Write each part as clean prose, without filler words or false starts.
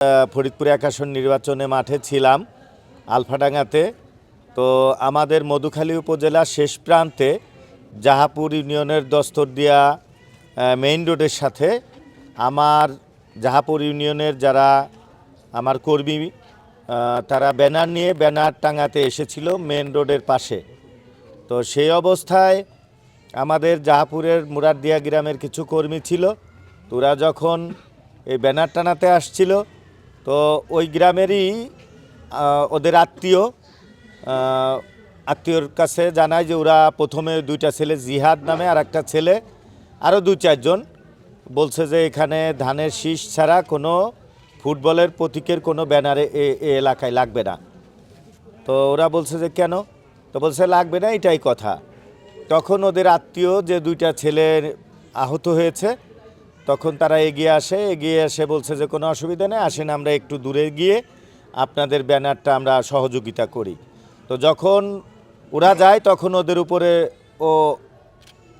ফরিদপুর ১ আসন নির্বাচনে মাঠে ছিলাম আলফাডাঙ্গাতে। তো আমাদের মধুখালী উপজেলার শেষ প্রান্তে জাহাপুর ইউনিয়নের দস্তরদিয়া মেইন রোডের সাথে আমার জাহাপুর ইউনিয়নের যারা আমার কর্মী তারা ব্যানার নিয়ে ব্যানার টাঙাতে এসেছিল মেইন রোডের পাশে। তো সেই অবস্থায় আমাদের জাহাপুরের মুরারদিয়া গ্রামের কিছু কর্মী ছিল। তোরা যখন এই ব্যানার টানাতে আসছিল, তো ওই গ্রামেরই ওদের আত্মীয়র কাছে জানায় যে ওরা প্রথমে দুইটা ছেলে, জিহাদ নামে আর একটা ছেলে, আরও ২-৪ জন বলছে যে এখানে ধানের শীষ ছাড়া কোনো ফুটবলের প্রতীকের কোনো ব্যানারে এ এলাকায় লাগবে না। তো ওরা বলছে যে কেন? তো বলছে লাগবে না, এটাই কথা। তখন ওদের আত্মীয় যে দুইটা ছেলে আহত হয়েছে, তখন তারা এগিয়ে এসে বলছে যে কোনো অসুবিধা নেই, আসেন আমরা একটু দূরে গিয়ে আপনাদের ব্যানারটা আমরা সহযোগিতা করি। তো যখন ওরা যায় তখন ওদের উপরে ও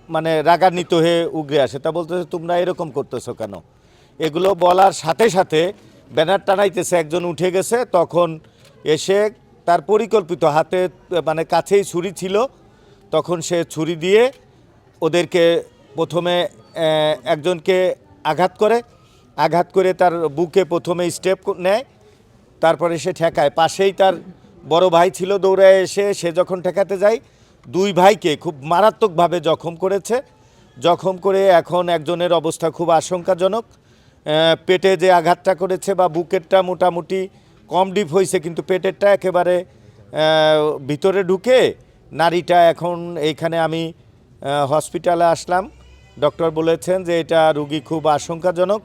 মানে রাগান্বিত হয়ে উগরে আসে। তা বলতেছে তোমরা এরকম করতেছো কেন? এগুলো বলার সাথে সাথে ব্যানার টানাইতেছে, একজন উঠে গেছে, তখন এসে তার পরিকল্পিত হাতে মানে কাছেই ছুরি ছিল, তখন সে ছুরি দিয়ে ওদেরকে প্রথমে একজনকে আঘাত করে তার বুকে প্রথমে স্টেপ নেয়, তারপরে সে ঠেকায়। পাশেই তার বড় ভাই ছিল, দৌড়ায় এসে সে যখন ঠেকাতে যায়, দুই ভাইকে খুব মারাত্মকভাবে জখম করেছে। জখম করে এখন একজনের অবস্থা খুব আশঙ্কাজনক। পেটে যে আঘাতটা করেছে বা বুকেরটা মোটামুটি কম ডিপ হয়েছে, কিন্তু পেটেরটা একেবারে ভিতরে ঢুকে নাড়িটা এখন এইখানে আমি হসপিটালে আসলাম। ডক্টর বলেছেন যে এটা রুগী খুব আশঙ্কাজনক,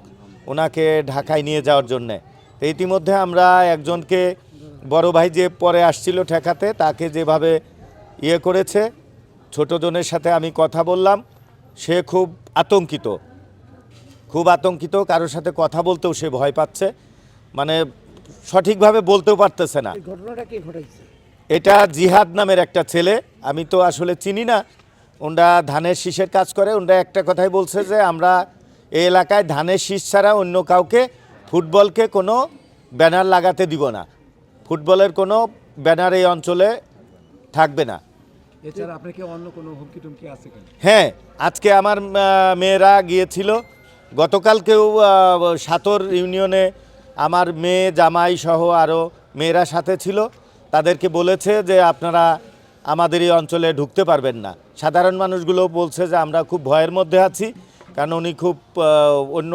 ওনাকে ঢাকায় নিয়ে যাওয়ার জন্যে। তো ইতিমধ্যে আমরা একজনকে, বড় ভাই যে পরে আসছিল ঠেকাতে, তাকে যেভাবে করেছে, ছোট জনের সাথে আমি কথা বললাম, সে খুব আতঙ্কিত, কারোর সাথে কথা বলতেও সে ভয় পাচ্ছে, মানে সঠিকভাবে বলতেও পারতেছে না। ঘটনাটা কে ঘটাইছে? এটা জিহাদ নামের একটা ছেলে, আমি তো আসলে চিনি না। ওনরা ধানের শীষের কাজ করে। ওনরা একটা কথাই বলছে যে আমরা এই এলাকায় ধানের শীষ ছাড়া অন্য কাউকে ফুটবলকে কোনো ব্যানার লাগাতে দিব না, ফুটবলের কোনো ব্যানার এই অঞ্চলে থাকবে না। এছাড়া আপনার কি অন্য কোনো হুমকি টুমকি আছে কিনা? হ্যাঁ, আজকে আমার মেয়েরা গিয়েছিল, গতকালকেও সাতর ইউনিয়নে আমার মেয়ে, জামাই সহ আরও মেয়েরা সাথে ছিল, তাদেরকে বলেছে যে আপনারা আমাদের এই অঞ্চলে ঢুকতে পারবেন না। সাধারণ মানুষগুলো বলছে যে আমরা খুব ভয়ের মধ্যে আছি, কারণ উনি খুব অন্য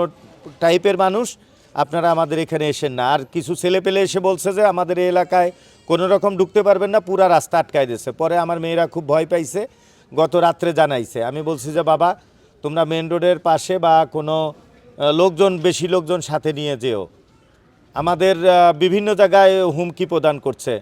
টাইপের মানুষ, আপনারা আমাদের এখানে এসেন না। আর কিছু ছেলেপেলে এসে বলছে যে আমাদের এই এলাকায় কোনো রকম ঢুকতে পারবেন না, পুরা রাস্তা আটকায় দিয়েছে। পরে আমার মেয়েরা খুব ভয় পাইছে, গত রাত্রে জানাইছে। আমি বলছি যে বাবা, তোমরা মেন রোডের পাশে বা কোনো বেশি লোকজন সাথে নিয়ে যেও। আমাদের বিভিন্ন জায়গায় হুমকি প্রদান করছে।